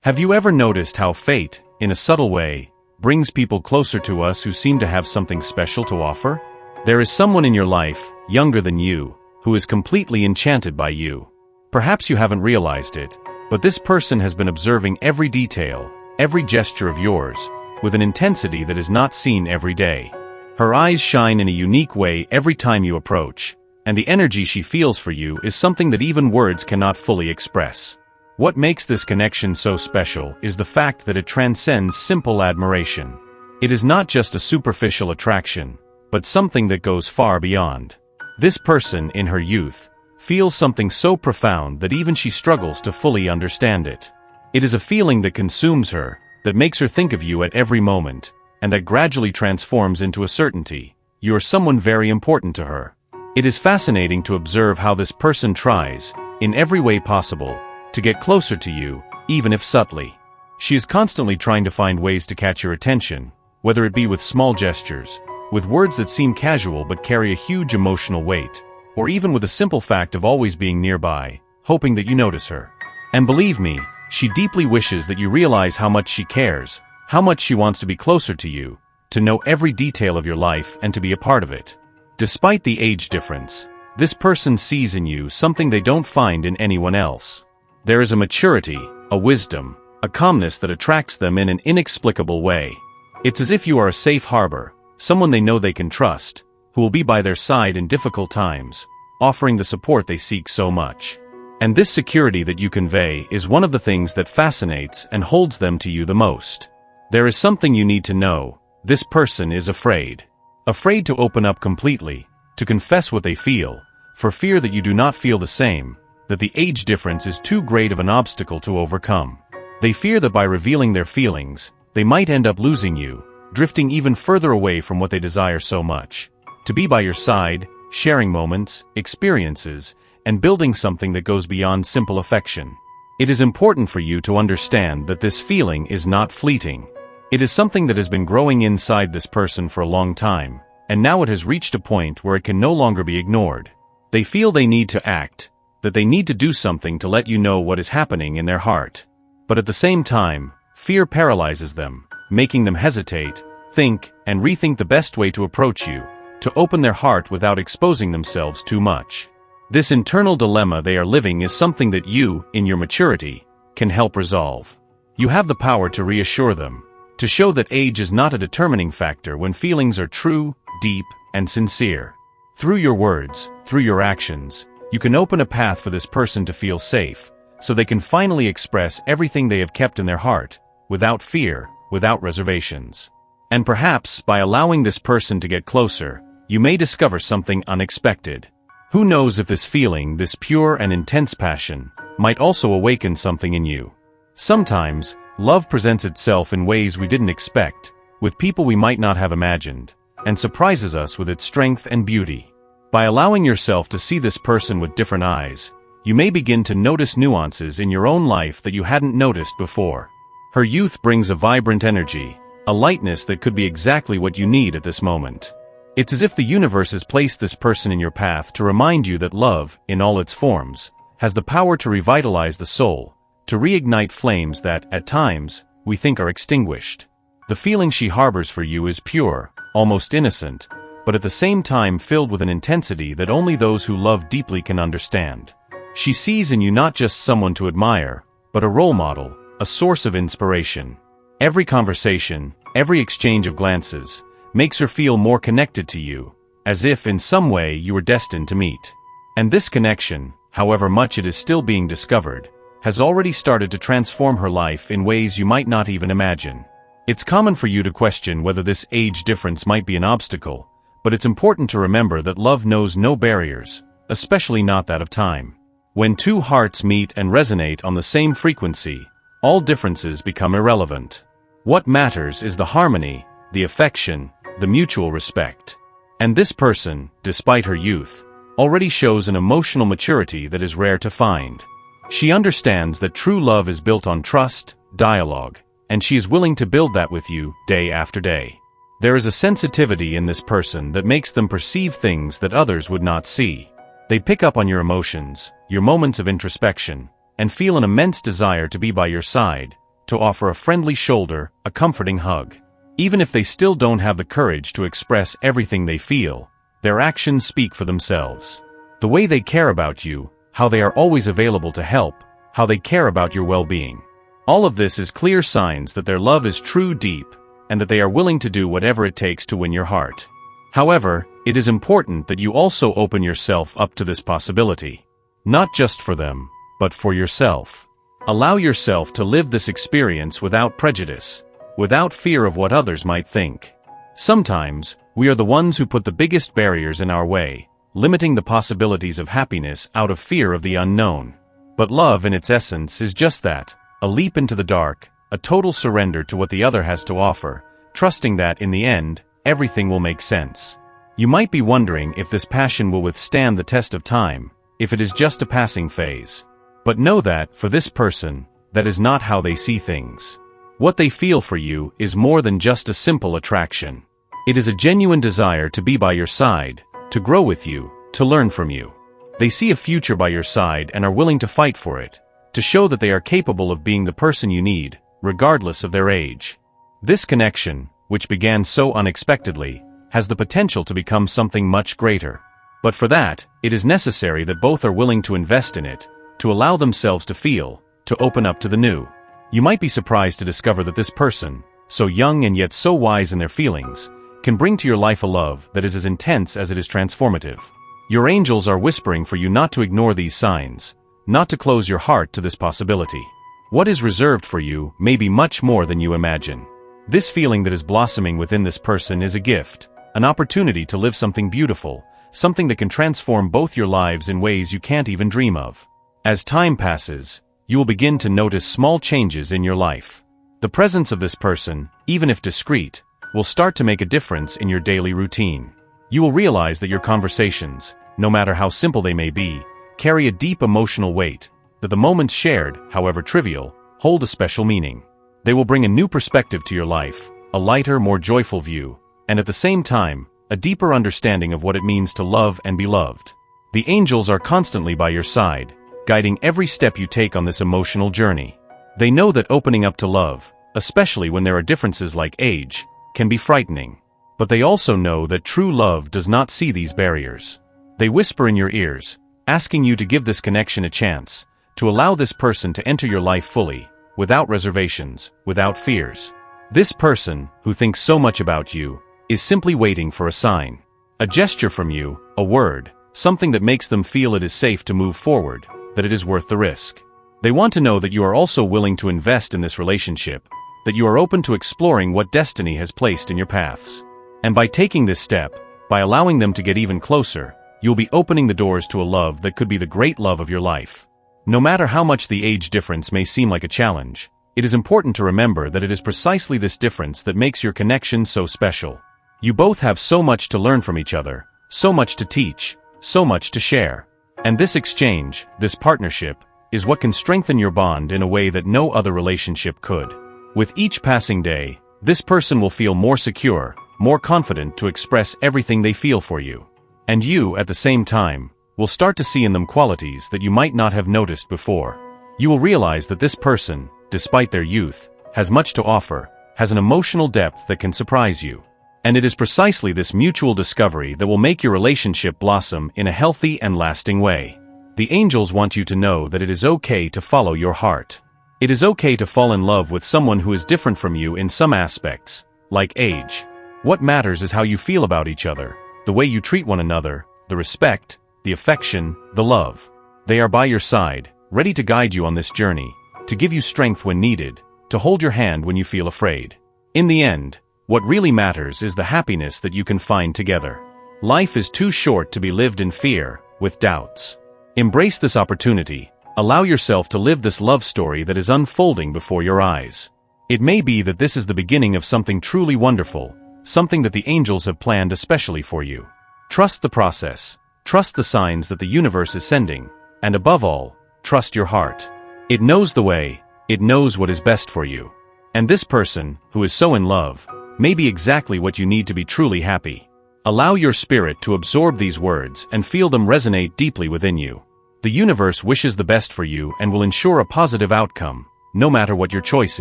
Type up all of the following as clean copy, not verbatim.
Have you ever noticed how fate, in a subtle way, brings people closer to us who seem to have something special to offer? There is someone in your life, younger than you, who is completely enchanted by you. Perhaps you haven't realized it, but this person has been observing every detail, every gesture of yours, with an intensity that is not seen every day. Her eyes shine in a unique way every time you approach, and the energy she feels for you is something that even words cannot fully express. What makes this connection so special is the fact that it transcends simple admiration. It is not just a superficial attraction, but something that goes far beyond. This person, in her youth, feels something so profound that even she struggles to fully understand it. It is a feeling that consumes her, that makes her think of you at every moment, and that gradually transforms into a certainty. You are someone very important to her. It is fascinating to observe how this person tries, in every way possible, to get closer to you, even if subtly. She is constantly trying to find ways to catch your attention, whether it be with small gestures, with words that seem casual but carry a huge emotional weight, or even with the simple fact of always being nearby, hoping that you notice her. And believe me, she deeply wishes that you realize how much she cares, how much she wants to be closer to you, to know every detail of your life and to be a part of it. Despite the age difference, this person sees in you something they don't find in anyone else. There is a maturity, a wisdom, a calmness that attracts them in an inexplicable way. It's as if you are a safe harbor, someone they know they can trust, who will be by their side in difficult times, offering the support they seek so much. And this security that you convey is one of the things that fascinates and holds them to you the most. There is something you need to know: this person is afraid. Afraid to open up completely, to confess what they feel, for fear that you do not feel the same, that the age difference is too great of an obstacle to overcome. They fear that by revealing their feelings, they might end up losing you, drifting even further away from what they desire so much. To be by your side, sharing moments, experiences, and building something that goes beyond simple affection. It is important for you to understand that this feeling is not fleeting. It is something that has been growing inside this person for a long time, and now it has reached a point where it can no longer be ignored. They feel they need to act, that they need to do something to let you know what is happening in their heart. But at the same time, fear paralyzes them, making them hesitate, think, and rethink the best way to approach you, to open their heart without exposing themselves too much. This internal dilemma they are living is something that you, in your maturity, can help resolve. You have the power to reassure them, to show that age is not a determining factor when feelings are true, deep, and sincere. Through your words, through your actions, you can open a path for this person to feel safe, so they can finally express everything they have kept in their heart, without fear, without reservations. And perhaps, by allowing this person to get closer, you may discover something unexpected. Who knows if this feeling, this pure and intense passion, might also awaken something in you. Sometimes, love presents itself in ways we didn't expect, with people we might not have imagined, and surprises us with its strength and beauty. By allowing yourself to see this person with different eyes, you may begin to notice nuances in your own life that you hadn't noticed before. Her youth brings a vibrant energy, a lightness that could be exactly what you need at this moment. It's as if the universe has placed this person in your path to remind you that love, in all its forms, has the power to revitalize the soul, to reignite flames that, at times, we think are extinguished. The feeling she harbors for you is pure, almost innocent, but at the same time filled with an intensity that only those who love deeply can understand. She sees in you not just someone to admire, but a role model, a source of inspiration. Every conversation, every exchange of glances, makes her feel more connected to you, as if in some way you were destined to meet. And this connection, however much it is still being discovered, has already started to transform her life in ways you might not even imagine. It's common for you to question whether this age difference might be an obstacle, but it's important to remember that love knows no barriers, especially not that of time. When two hearts meet and resonate on the same frequency, all differences become irrelevant. What matters is the harmony, the affection, the mutual respect. And this person, despite her youth, already shows an emotional maturity that is rare to find. She understands that true love is built on trust, dialogue, and she is willing to build that with you, day after day. There is a sensitivity in this person that makes them perceive things that others would not see. They pick up on your emotions, your moments of introspection, and feel an immense desire to be by your side, to offer a friendly shoulder, a comforting hug. Even if they still don't have the courage to express everything they feel, their actions speak for themselves. The way they care about you, how they are always available to help, how they care about your well-being. All of this is clear signs that their love is true, deep, and that they are willing to do whatever it takes to win your heart. However, it is important that you also open yourself up to this possibility. Not just for them, but for yourself. Allow yourself to live this experience without prejudice, without fear of what others might think. Sometimes, we are the ones who put the biggest barriers in our way, limiting the possibilities of happiness out of fear of the unknown. But love in its essence is just that, a leap into the dark, a total surrender to what the other has to offer, trusting that in the end, everything will make sense. You might be wondering if this passion will withstand the test of time, if it is just a passing phase. But know that, for this person, that is not how they see things. What they feel for you is more than just a simple attraction. It is a genuine desire to be by your side, to grow with you, to learn from you. They see a future by your side and are willing to fight for it, to show that they are capable of being the person you need, regardless of their age. This connection, which began so unexpectedly, has the potential to become something much greater. But for that, it is necessary that both are willing to invest in it, to allow themselves to feel, to open up to the new. You might be surprised to discover that this person, so young and yet so wise in their feelings, can bring to your life a love that is as intense as it is transformative. Your angels are whispering for you not to ignore these signs, not to close your heart to this possibility. What is reserved for you may be much more than you imagine. This feeling that is blossoming within this person is a gift, an opportunity to live something beautiful, something that can transform both your lives in ways you can't even dream of. As time passes, you will begin to notice small changes in your life. The presence of this person, even if discreet, will start to make a difference in your daily routine. You will realize that your conversations, no matter how simple they may be, carry a deep emotional weight, that the moments shared, however trivial, hold a special meaning. They will bring a new perspective to your life, a lighter, more joyful view, and at the same time, a deeper understanding of what it means to love and be loved. The angels are constantly by your side, guiding every step you take on this emotional journey. They know that opening up to love, especially when there are differences like age, can be frightening. But they also know that true love does not see these barriers. They whisper in your ears, asking you to give this connection a chance, to allow this person to enter your life fully, without reservations, without fears. This person, who thinks so much about you, is simply waiting for a sign. A gesture from you, a word, something that makes them feel it is safe to move forward, that it is worth the risk. They want to know that you are also willing to invest in this relationship, that you are open to exploring what destiny has placed in your paths. And by taking this step, by allowing them to get even closer, you'll be opening the doors to a love that could be the great love of your life. No matter how much the age difference may seem like a challenge, it is important to remember that it is precisely this difference that makes your connection so special. You both have so much to learn from each other, so much to teach, so much to share. And this exchange, this partnership, is what can strengthen your bond in a way that no other relationship could. With each passing day, this person will feel more secure, more confident to express everything they feel for you. And you, at the same time, will start to see in them qualities that you might not have noticed before. You will realize that this person, despite their youth, has much to offer, has an emotional depth that can surprise you. And it is precisely this mutual discovery that will make your relationship blossom in a healthy and lasting way. The angels want you to know that it is okay to follow your heart. It is okay to fall in love with someone who is different from you in some aspects, like age. What matters is how you feel about each other, the way you treat one another, the respect, the affection, the love. They are by your side, ready to guide you on this journey, to give you strength when needed, to hold your hand when you feel afraid. In the end, what really matters is the happiness that you can find together. Life is too short to be lived in fear, with doubts. Embrace this opportunity. Allow yourself to live this love story that is unfolding before your eyes. It may be that this is the beginning of something truly wonderful, something that the angels have planned especially for you. Trust the process. Trust the signs that the universe is sending. And above all, trust your heart. It knows the way. It knows what is best for you. And this person, who is so in love, may be exactly what you need to be truly happy. Allow your spirit to absorb these words and feel them resonate deeply within you. The universe wishes the best for you and will ensure a positive outcome, no matter what your choice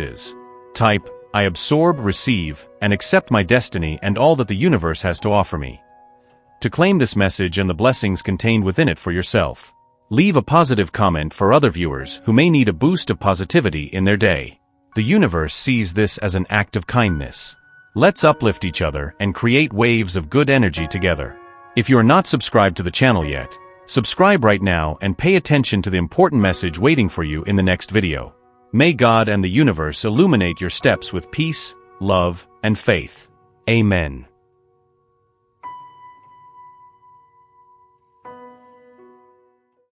is. Type, I absorb, receive, and accept my destiny and all that the universe has to offer me. To claim this message and the blessings contained within it for yourself, leave a positive comment for other viewers who may need a boost of positivity in their day. The universe sees this as an act of kindness. Let's uplift each other and create waves of good energy together. If you are not subscribed to the channel yet, subscribe right now and pay attention to the important message waiting for you in the next video. May God and the universe illuminate your steps with peace, love, and faith. Amen.